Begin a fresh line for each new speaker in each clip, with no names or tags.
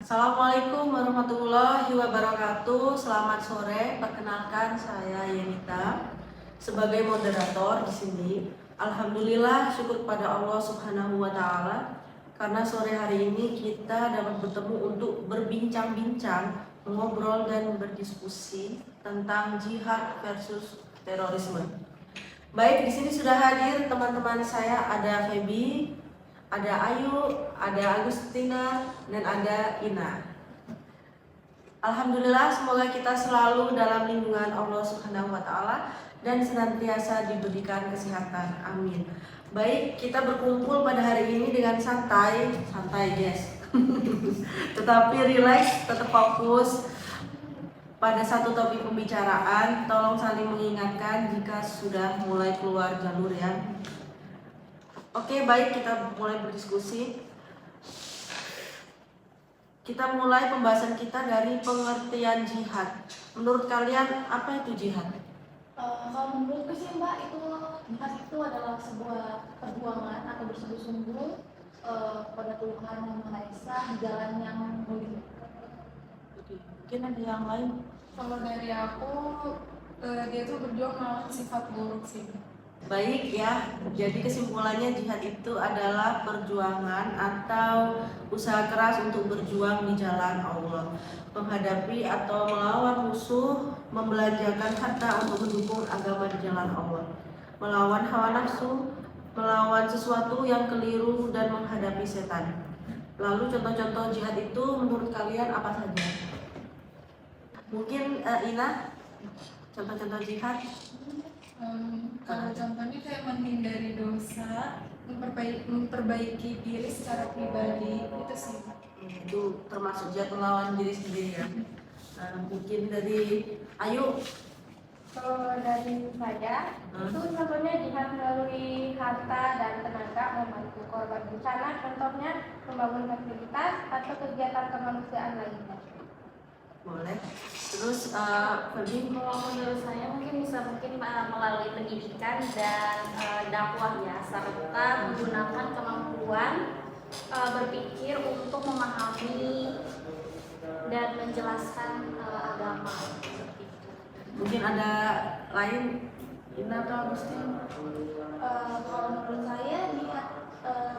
Assalamualaikum warahmatullahi wabarakatuh. Selamat sore. Perkenalkan saya Yenita sebagai moderator di sini. Alhamdulillah, syukur pada Allah Subhanahu wa taala karena sore hari ini kita dapat bertemu untuk berbincang-bincang, mengobrol dan berdiskusi tentang jihad versus terorisme. Baik, di sini sudah hadir teman-teman saya, ada Feby, ada Ayu, ada Agustina, dan ada Ina. Alhamdulillah, semoga kita selalu dalam lindungan Allah Subhanahu wa taala dan senantiasa diberikan kesehatan. Amin. Baik, kita berkumpul pada hari ini dengan santai guys. Tetapi rileks, tetap fokus pada satu topik pembicaraan. Tolong saling mengingatkan jika sudah mulai keluar jalur ya. Oke, baik, kita mulai berdiskusi. Kita mulai pembahasan kita dari pengertian jihad. Menurut kalian apa itu jihad?
Kalau menurutku sih Mbak, jihad itu adalah sebuah perjuangan atau bersungguh-sungguh pada Tuhan Yang Maha Esa di jalan yang mulia.
Mungkin ada yang lain?
Kalau dari aku, dia tuh berjuang melawan sifat buruk sih.
Baik ya, jadi kesimpulannya jihad itu adalah perjuangan atau usaha keras untuk berjuang di jalan Allah, menghadapi atau melawan musuh, membelanjakan harta untuk mendukung agama di jalan Allah, melawan hawa nafsu, melawan sesuatu yang keliru dan menghadapi setan. Lalu contoh-contoh jihad itu menurut kalian apa saja? Mungkin Ina, contoh-contoh jihad?
Kalau contohnya kayak menghindari dosa, memperbaiki diri secara pribadi, itu sih.
Itu termasuk jihad melawan diri sendiri ya. Mungkin dari Ayu.
Kalau dari saya, itu contohnya jihad melalui harta dan tenaga membantu korban bencana, contohnya membangun fasilitas atau kegiatan kemanusiaan lainnya.
Boleh. Terus Feby?
Kalau menurut saya mungkin melalui pendidikan dan dakwah ya, serta menggunakan kemampuan berpikir untuk memahami dan menjelaskan agama seperti itu.
Mungkin ada lain, Ina atau Agustin?
Kalau menurut saya jihad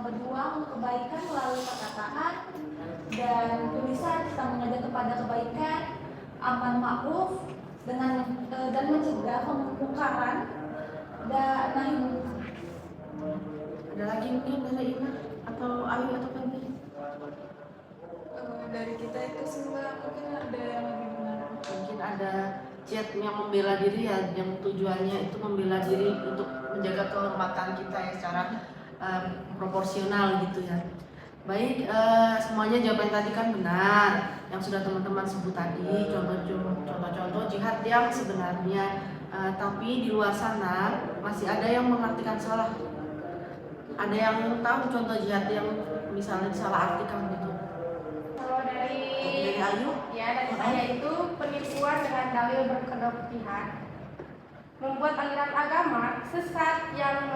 berjuang kebaikan melalui perkataan dan tulisan, kita mengajak kepada kebaikan, amar ma'ruf dan mencegah kemungkaran dan nahi munkar.
Ada lagi mungkin dari Ina atau Ayu atau Feby?
Dari kita itu semua mungkin ada yang lebih benar.
Mungkin ada jihad yang membela diri ya, yang tujuannya itu membela diri untuk menjaga kehormatan kita ya secara proporsional gitu ya. Baik, semuanya jawaban tadi kan benar yang sudah teman-teman sebut tadi, contoh-contoh jihad yang sebenarnya, tapi di luar sana masih ada yang mengartikan salah. Ada yang tahu contoh jihad yang misalnya salah artikan gitu?
Kalau dari
Ayu?
ya, dari saya itu penipuan dengan dalil berkedok jihad, membuat aliran agama sesat yang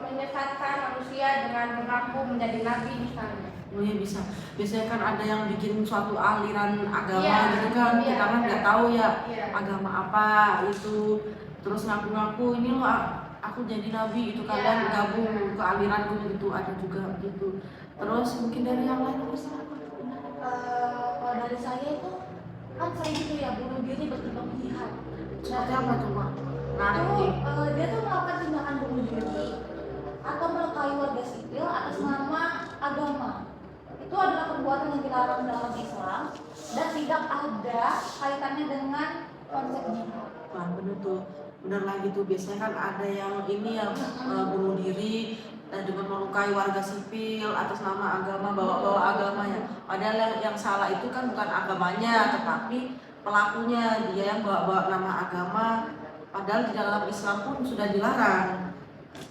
menyesatkan manusia dengan mengaku menjadi nabi misalnya.
Oh iya bisa. Biasanya kan ada yang bikin suatu aliran agama gitu kan,
iya,
kita kan nggak tahu ya
iya.
agama apa itu, terus ngaku-ngaku ini loh aku jadi nabi, itu kalian gabung ke aliranku gitu, ada juga gitu. Terus mungkin dari yang lain terus apa?
Kalau dari saya itu kan sering gitu ya, bunuh diri berkedok jihad.
Seperti apa tuh Pak? Menarik
Itu
nih.
dia tuh melakukan tindakan bunuh diri atau melukai warga sipil atas nama agama. Itu adalah perbuatan yang dilarang dalam Islam dan tidak ada kaitannya dengan konsep jihad.
Wah bener tuh, bener lagi tuh, biasanya kan ada yang ini yang bunuh diri dengan melukai warga sipil atas nama agama, bawa-bawa agamanya. Padahal yang salah itu kan bukan agamanya, tetapi pelakunya, dia yang bawa-bawa nama agama. Padahal di dalam Islam pun sudah dilarang.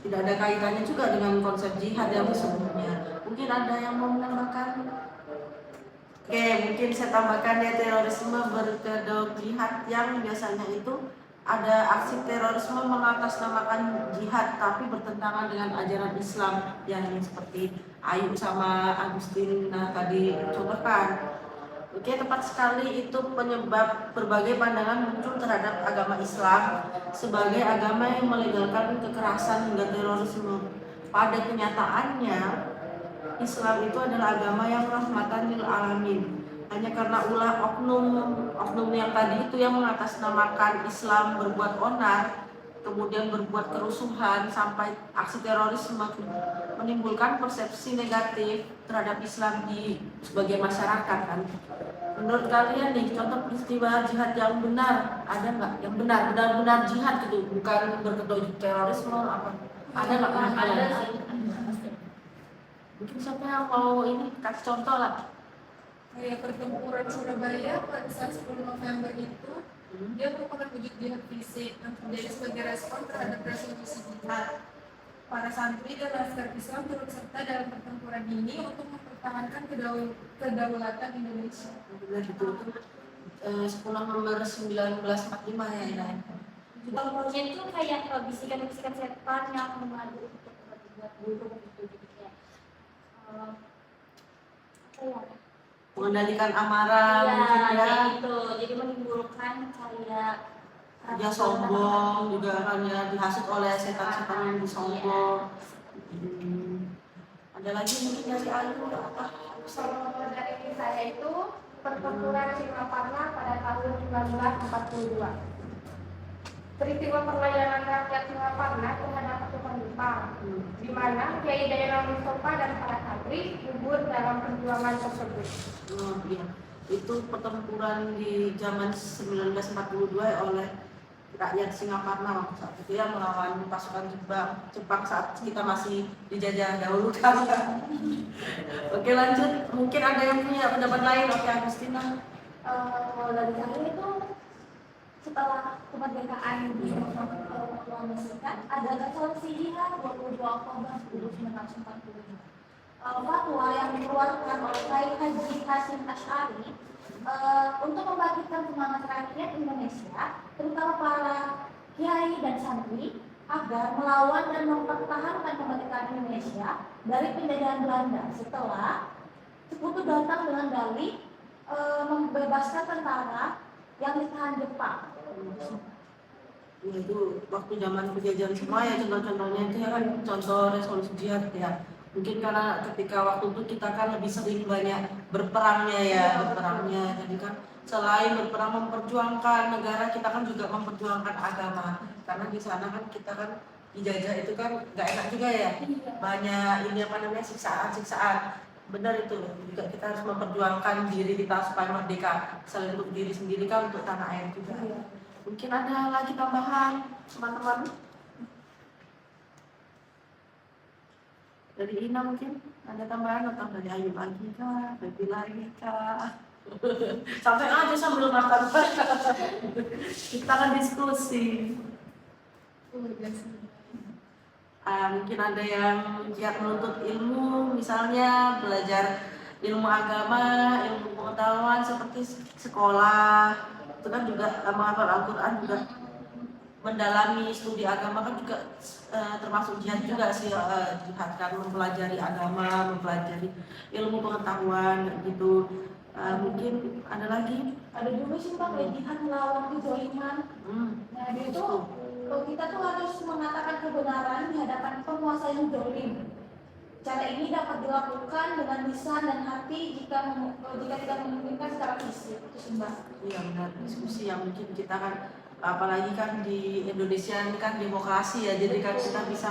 Tidak ada kaitannya juga dengan konsep jihad yang sebelumnya. Mungkin ada yang mau menambahkan? Oke, mungkin saya tambahkan ya, terorisme berkedok jihad yang biasanya itu ada aksi terorisme mengatasnamakan jihad tapi bertentangan dengan ajaran Islam yang seperti Ayu sama Agustin tadi contohkan. Oke, tepat sekali, itu penyebab berbagai pandangan muncul terhadap agama Islam sebagai agama yang melegalkan kekerasan hingga terorisme. Pada kenyataannya, Islam itu adalah agama yang rahmatan lil alamin. Hanya karena ulah oknum yang tadi itu yang mengatasnamakan Islam berbuat onar, kemudian berbuat kerusuhan sampai aksi terorisme, menimbulkan persepsi negatif terhadap Islam di sebagai masyarakat kan. Menurut kalian nih, contoh peristiwa jihad yang benar ada nggak? Yang benar-benar jihad gitu, bukan berkedok terorisme apa? Ada nggak menurut
Ada
kalian?
sih.
Mungkin siapa yang mau ini kasih contoh lah.
Kayak pertempuran Surabaya pada saat 10 November itu, dia merupakan wujud jihad fisik yang terjadi sebagai respon terhadap resolusi jihad. Para santri dan laskar Islam turut serta dalam pertempuran ini untuk mempertahankan kedaulatan Indonesia.
Benar gitu. 10 November 1945 ya Ina.
Contohnya itu kayak bisikan-bisikan setan yang mengadu untuk berbuat buruk gitu. Jadi kayak apa ya?
Mengendalikan amarah
Iya,
mungkin ya.
kayak gitu. Jadi menimbulkan kayak
Dia sombong juga kan ya, dihasut oleh setan-setan yang disombong. Ada lagi mungkin dari Ayu apa?
Kalau dari saya itu pertempuran Singaparna pada tahun 1942. Peristiwa perlawanan rakyat Singaparna terhadap pasukan Jepang, di mana Kiai Dayana Mustafa dan para santri gugur dalam perjuangan tersebut.
Oh, iya. Itu pertempuran di zaman 1942 oleh rakyat Singaparna waktu saat itu ya, melawan pasukan Jepang saat kita masih dijajah dahulu kan. Oke, lanjut. Mungkin ada yang punya pendapat lain. Oke, Agustina.
Kalau dari saya itu setelah kemerdekaan di Republik Serikat ada resolusi jihad 22 Oktober 1945. Fatwa yang dikeluarkan oleh Kiai Haji Hasyim Asy'ari untuk membangkitkan semangat rakyat Indonesia, terutama para kiai dan santri, agar melawan dan mempertahankan kemerdekaan Indonesia dari penjajahan Belanda setelah Sekutu datang dengan dalih membebaskan tentara yang ditahan Jepang.
Ya, itu waktu zaman penjajahan semua ya, contoh-contohnya itu ya kan contoh resolusi jihad ya. Mungkin karena ketika waktu itu kita kan lebih sering banyak berperangnya ya, jadi kan selain berperang memperjuangkan negara, kita kan juga memperjuangkan agama, karena di sana kan kita kan dijajah itu kan nggak enak juga ya, banyak ini apa namanya siksaan. Benar itu juga, kita harus memperjuangkan diri kita supaya merdeka, selain untuk diri sendiri kan untuk tanah air juga. Mungkin ada lagi tambahan teman-teman dari Ina, mungkin ada tambahan atau dari Ayu lagi kah, Baby lagi kah? Sampai aja sambil makan. Kita kan diskusi. Mungkin ada yang giat menuntut ilmu, misalnya belajar ilmu agama, ilmu pengetahuan seperti sekolah, itu kan juga menghafal Al-Quran, juga mendalami studi agama kan juga termasuk jihad juga sih, jihad kan mempelajari agama, mempelajari ilmu pengetahuan gitu. Mungkin ada lagi?
Ada juga sih Pak, jihad melawan kezaliman. Nah itu kita tuh harus mengatakan kebenaran di hadapan penguasa yang zalim. Cara ini dapat dilakukan dengan lisan dan hati jika tidak memungkinkan secara fisik. Itu sih Mbak.
Iya benar, diskusi yang mungkin kita kan, apalagi kan di Indonesia ini kan demokrasi ya, jadi kan kita bisa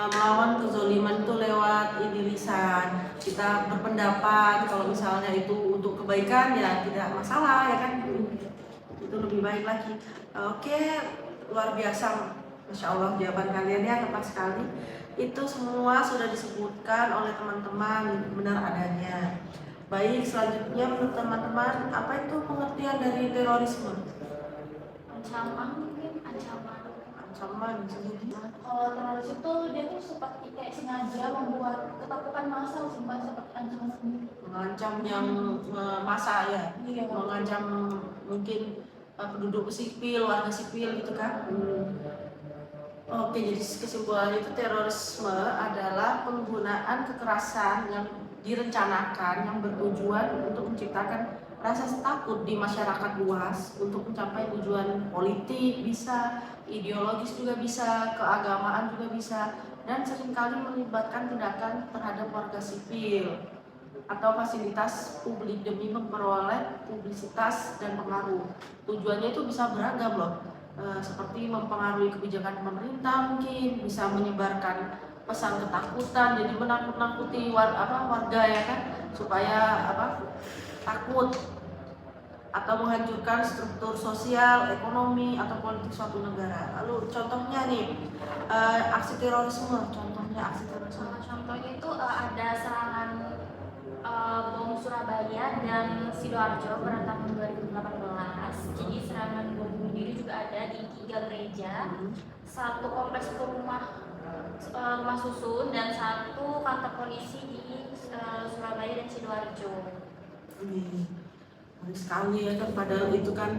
melawan kezaliman itu lewat ini lisan. Kita berpendapat kalau misalnya itu untuk kebaikan ya tidak masalah ya kan, itu lebih baik lagi. Oke, luar biasa, Masya Allah jawaban kalian ya, tepat sekali. Itu semua sudah disebutkan oleh teman-teman benar adanya. Baik, selanjutnya menurut teman-teman apa itu pengertian dari terorisme?
Ancaman mungkin, ancaman.
Ancaman sendiri.
Kalau teroris itu dia tuh seperti kayak sengaja membuat ketakutan massal, seperti ancaman sendiri.
Mengancam yang massa ya,
Iya.
mengancam mungkin penduduk sipil, warga sipil gitu kan. Oke, jadi kesimpulannya itu terorisme adalah penggunaan kekerasan yang direncanakan yang bertujuan untuk menciptakan rasa takut di masyarakat luas untuk mencapai tujuan politik bisa, ideologis juga bisa, keagamaan juga bisa, dan seringkali melibatkan tindakan terhadap warga sipil atau fasilitas publik demi memperoleh publisitas dan pengaruh. Tujuannya itu bisa beragam loh. Seperti mempengaruhi kebijakan pemerintah, mungkin bisa menyebarkan pesan ketakutan, jadi menakut-nakuti warga ya kan, supaya takut, atau menghancurkan struktur sosial, ekonomi atau politik suatu negara. Lalu contohnya nih aksi terorisme,
Contohnya itu ada serangan bom Surabaya dan Sidoarjo pada tahun 2018. Jadi serangan bom bunuh diri juga ada di 3 gereja, satu kompleks rumah susun dan satu kantor polisi di Surabaya dan Sidoarjo.
Sekali ya kan, padahal itu kan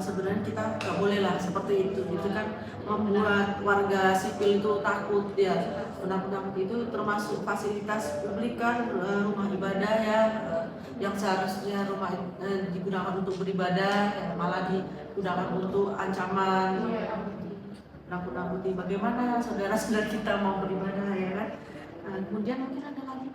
sebenarnya kita nggak boleh lah seperti itu kan, membuat warga sipil itu takut ya. Penakut itu termasuk fasilitas publik kan, rumah ibadah ya, yang seharusnya rumah digunakan untuk beribadah ya, malah digunakan untuk ancaman, nakut-nakuti bagaimana saudara-saudara kita mau beribadah ya kan. Kemudian mungkin ada lagi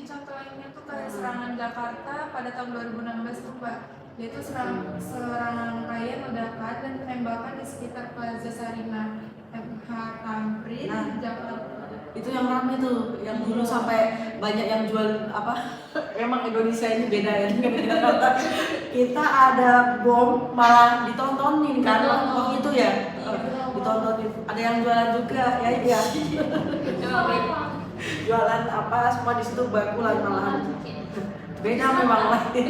Contoh lainnya tuh kayak serangan Jakarta pada tahun 2016 tuh Mbak. Yaitu serangan raya ledakan dan penembakan di sekitar Plaza Sarinah MH Tamrin, Jakarta.
Itu yang ramai tuh, yang dulu sampai banyak yang jual emang Indonesia ini beda ya dengan Jakarta. Kita ada bom malah ditontonin kan, waktu itu ya, ditontonin. Ada yang jualan juga ya. Jualan semua di situ bakulan malahan. Beda memang lain.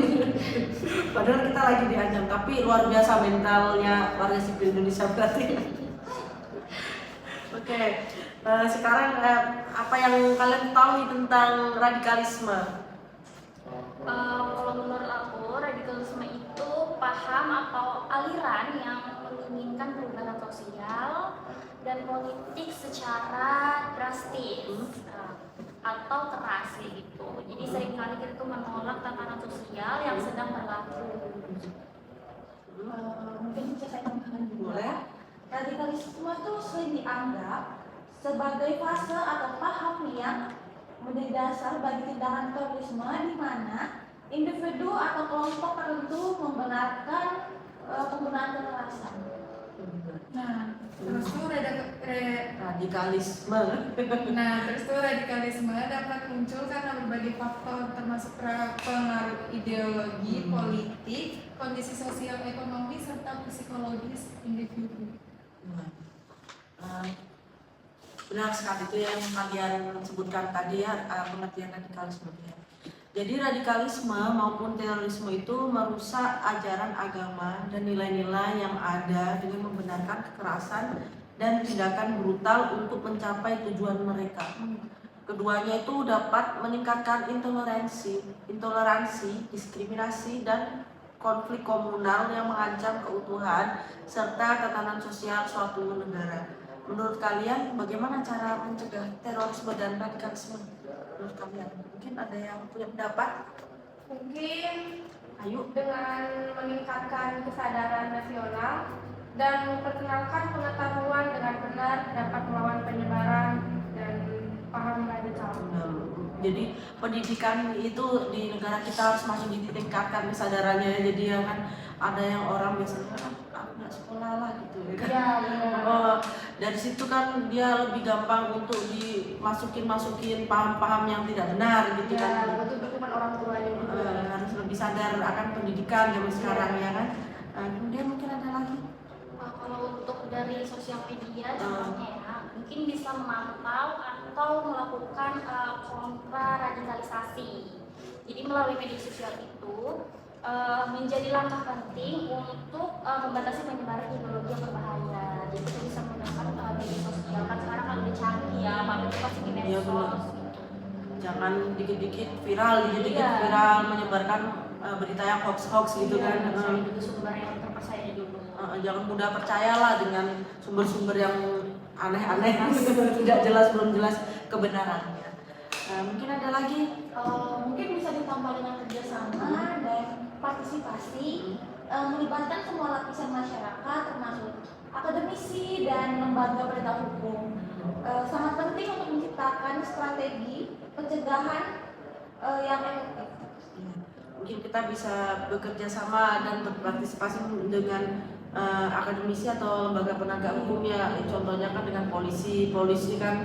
Padahal kita lagi diancam, tapi luar biasa mentalnya warga sipil Indonesia berarti. Oke. Sekarang apa yang kalian tahu tentang radikalisme?
Kalau menurut aku, radikalisme itu paham atau aliran yang menginginkan perubahan sosial dan politik secara drastis atau keras gitu. Jadi seringkali kita tuh menolak tatanan sosial yang sedang berlaku.
Mungkin bisa saya tambahkan juga.
Boleh.
Radikalisme itu sering dianggap sebagai fase atau paham yang menjadi dasar bagi tindakan terorisme di mana individu atau kelompok tertentu membenarkan penggunaan kekerasan.
Nah, terus tuh
Radikalisme.
radikalisme dapat muncul karena berbagai faktor termasuk pengaruh ideologi, politik, kondisi sosial ekonomi serta psikologis individu.
Benar sekali itu yang kalian sebutkan tadi ya, pengertian radikalisme ya. Jadi radikalisme maupun terorisme itu merusak ajaran agama dan nilai-nilai yang ada dengan membenarkan kekerasan dan tindakan brutal untuk mencapai tujuan mereka. Keduanya itu dapat meningkatkan intoleransi, diskriminasi, dan konflik komunal yang mengancam keutuhan serta tatanan sosial suatu negara. Menurut kalian bagaimana cara mencegah terorisme dan radikalisme? Menurut kalian mungkin ada yang punya pendapat?
Mungkin
Ayo.
dengan meningkatkan kesadaran nasional dan memperkenalkan pengetahuan dengan benar dapat melawan penyebaran dan paham radikal.
Jadi pendidikan itu di negara kita harus masih ditingkatkan kesadarannya. Jadi ya kan ada yang orang biasanya aku nggak sekolah lah gitu ya kan.
Ya, benar.
Dari situ kan dia lebih gampang untuk masukin paham-paham yang tidak benar gitu kan.
Ya, betul dukungan orang tuanya juga.
Harus lebih sadar akan pendidikan zaman sekarang ya kan. Kemudian mungkin ada lagi.
Kalau untuk dari sosial media contohnya ya, mungkin bisa memantau atau melakukan kontra radikalisasi. Jadi melalui media sosial itu menjadi langkah penting untuk membatasi penyebaran ideologi yang berbahaya. Jadi kita bisa menggunakan media sosial kan sekarang kan udah canggih ya, apalagi itu pasti di medsos.
Jangan dikit-dikit viral,
Iya.
menyebarkan berita yang hoax gitu kan.
Cari dulu sumber yang terpercaya dulu.
Jangan mudah percayalah dengan sumber-sumber yang aneh-aneh, tidak jelas, belum jelas kebenarannya. Mungkin ada lagi?
Mungkin bisa ditambah dengan kerjasama dan partisipasi, melibatkan semua lapisan masyarakat termasuk akademisi dan lembaga penegak hukum. Sangat penting untuk menciptakan strategi pencegahan yang efektif.
Mungkin kita bisa bekerja sama dan berpartisipasi dengan akademisi atau lembaga penegak hukum ya. Contohnya kan dengan polisi kan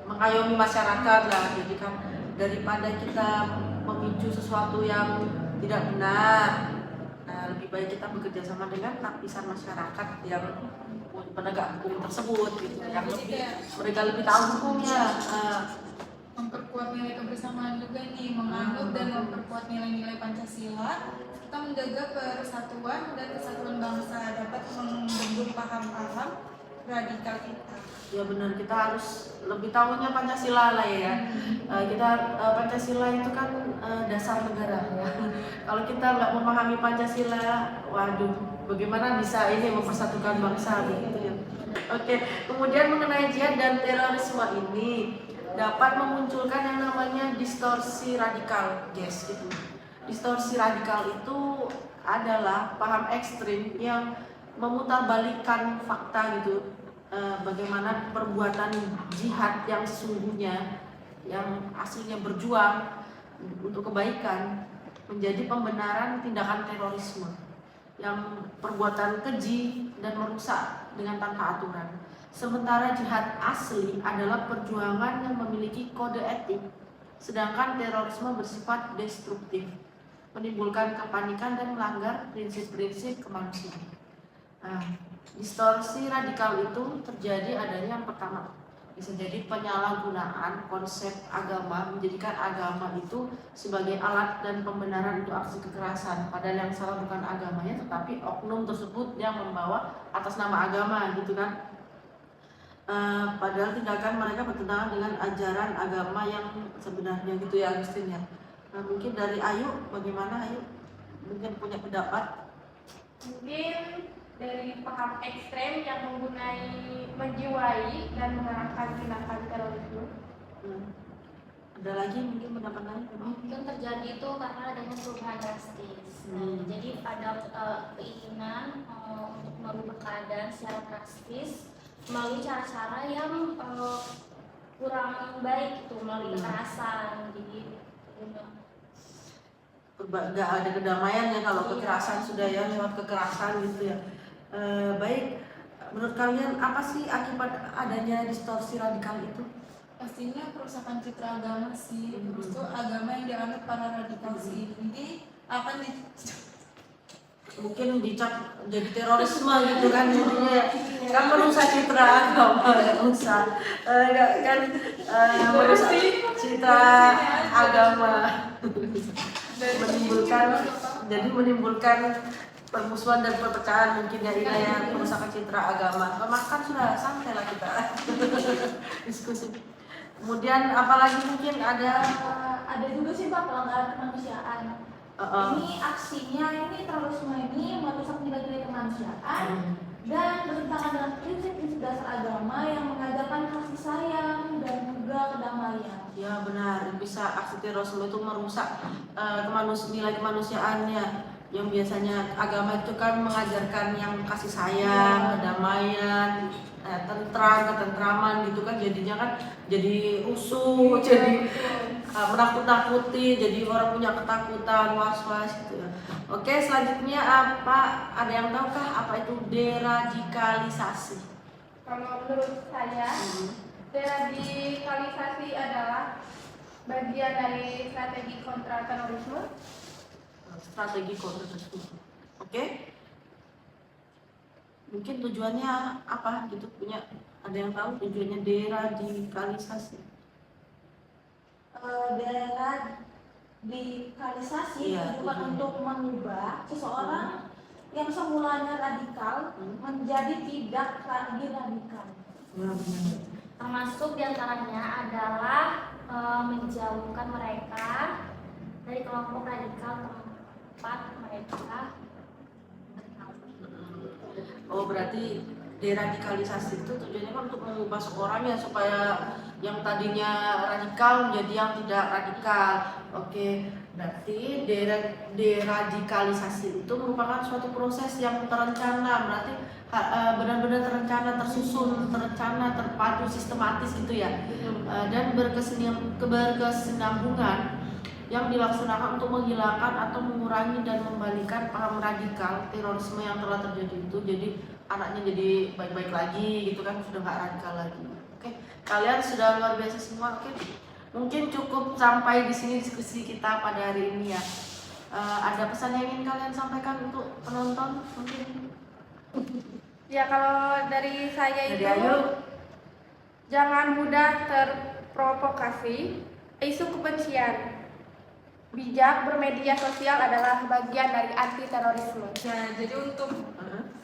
mengayomi masyarakat lah. Jadi kan daripada kita memicu sesuatu yang tidak benar, lebih baik kita bekerja sama dengan lapisan masyarakat yang penegak hukum tersebut gitu, yang mereka lebih tahu hukumnya.
Memperkuat nilai kebersamaan juga nih, menganut dan memperkuat nilai-nilai Pancasila, kita menjaga persatuan dan kesatuan bangsa, dapat membendung paham-paham radikal kita.
Ya benar, kita harus lebih tahunya Pancasila lah ya. Pancasila itu kan dasar negara ya. Kalau kita nggak memahami Pancasila, waduh, bagaimana bisa ini mempersatukan bangsa begitu ya. Oke, kemudian mengenai jihad dan terorisme ini dapat memunculkan yang namanya distorsi radikal, guys gitu. Distorsi radikal itu adalah paham ekstrim yang memutarbalikkan fakta gitu. Bagaimana perbuatan jihad yang sesungguhnya, yang aslinya berjuang untuk kebaikan, menjadi pembenaran tindakan terorisme yang perbuatan keji dan merusak dengan tanpa aturan. Sementara jihad asli adalah perjuangan yang memiliki kode etik, sedangkan terorisme bersifat destruktif, menimbulkan kepanikan dan melanggar prinsip-prinsip kemanusiaan. Distorsi radikal itu terjadi adanya yang pertama, bisa jadi penyalahgunaan konsep agama, menjadikan agama itu sebagai alat dan pembenaran untuk aksi kekerasan, padahal yang salah bukan agamanya tetapi oknum tersebut yang membawa atas nama agama gitu kan. Padahal tindakan mereka bertentangan dengan ajaran agama yang sebenarnya gitu ya Agustin ya. Mungkin dari Ayu, bagaimana Ayu? Mungkin punya pendapat?
Mungkin dari paham ekstrem yang menjiwai dan mengarahkan tindakan terorisme.
Ada lagi mungkin pendapat lain?
Mungkin terjadi itu karena adanya perubahan drastis. Jadi ada keinginan untuk merubah keadaan secara drastis melalui cara-cara yang kurang baik, itu melalui kekerasan. Jadi
nggak ada kedamaian ya kalau kekerasan sudah ya, lewat kekerasan gitu ya. Baik, menurut kalian apa sih akibat adanya distorsi radikal itu?
Pastinya kerusakan citra agama sih, terus tuh agama yang dianut para radikal sih, jadi akan
mungkin dicap jadi terorisme gitu kan, jadinya kan merusak citra agama, merusak citra agama, menimbulkan permusuhan dan perpecahan mungkin ya, ini ya, merusak citra agama. Makan sudah santai lah kita diskusi. Kemudian apalagi mungkin ada
juga sih Pak pelanggaran kemanusiaan. Ini aksinya, ini terorisme ini merusak nilai-nilai kemanusiaan dan bertentangan dengan prinsip-prinsip dasar agama yang mengajarkan kasih sayang dan juga kedamaian.
Ya benar, bisa aksi terorisme itu merusak nilai kemanusiaannya. Yang biasanya agama itu kan mengajarkan yang kasih sayang, kedamaian, ketentraman gitu kan, jadinya kan jadi rusuh, jadi menakut-nakuti, jadi orang punya ketakutan, was-was gitu ya. Oke, selanjutnya apa? Ada yang tahukah apa itu deradikalisasi?
Kalau menurut saya, deradikalisasi adalah bagian dari strategi kontra terorisme.
Strategi kontra terorisme. Oke. Mungkin tujuannya apa gitu, punya ada yang tahu tujuannya deradikalisasi?
Deradikalisasi
Iya,
bukan untuk mengubah seseorang yang semulanya radikal menjadi tidak lagi radikal.
termasuk diantaranya adalah menjauhkan mereka dari kelompok radikal
Oh berarti deradikalisasi itu tujuannya kan untuk mengubah seorang ya supaya yang tadinya radikal menjadi yang tidak radikal. Oke, berarti deradikalisasi itu merupakan suatu proses yang terencana, berarti benar-benar terencana, tersusun, terencana, terpadu, sistematis gitu ya. Dan berkesinambungan yang dilaksanakan untuk menghilangkan atau mengurangi dan membalikan paham radikal terorisme yang telah terjadi itu, jadi anaknya jadi baik-baik lagi gitu kan, sudah nggak radikal lagi. Oke, kalian sudah luar biasa semua. Oke, mungkin cukup sampai di sini diskusi kita pada hari ini ya. Ada pesan yang ingin kalian sampaikan untuk penonton mungkin?
Ya, kalau dari saya
Dari
itu
Ayu.
jangan mudah terprovokasi isu kebencian. Bijak bermedia sosial adalah bagian dari anti terorisme.
Nah, jadi untuk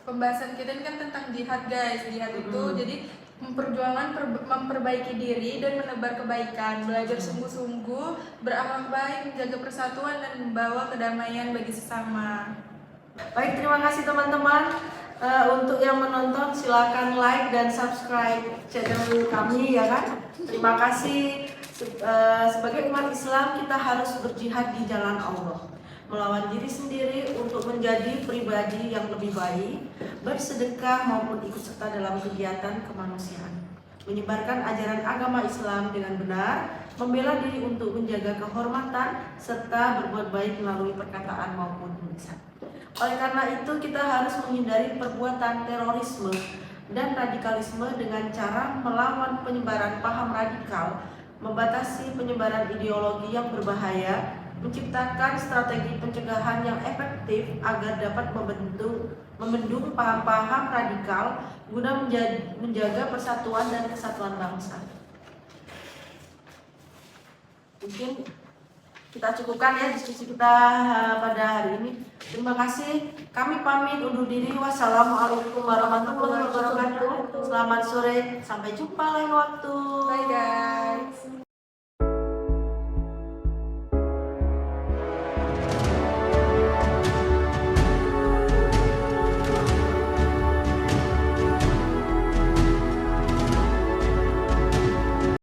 pembahasan kita ini kan tentang jihad guys. Jihad itu jadi memperbaiki diri dan menebar kebaikan, belajar sungguh-sungguh, berakhlak baik, menjaga persatuan dan membawa kedamaian bagi sesama.
Baik, terima kasih teman-teman. Untuk yang menonton silakan like dan subscribe channel kami ya kan. Terima kasih. Sebagai umat Islam kita harus berjihad di jalan Allah, melawan diri sendiri untuk menjadi pribadi yang lebih baik, bersedekah maupun ikut serta dalam kegiatan kemanusiaan, menyebarkan ajaran agama Islam dengan benar, membela diri untuk menjaga kehormatan, serta berbuat baik melalui perkataan maupun tulisan. Oleh karena itu kita harus menghindari perbuatan terorisme dan radikalisme dengan cara melawan penyebaran paham radikal, membatasi penyebaran ideologi yang berbahaya, menciptakan strategi pencegahan yang efektif agar dapat membendung paham-paham radikal guna menjaga persatuan dan kesatuan bangsa. Mungkin kita cukupkan ya diskusi kita pada hari ini. Terima kasih. Kami pamit undur diri. Wassalamualaikum warahmatullahi wabarakatuh. Selamat sore. Sampai jumpa lain waktu.
Bye guys.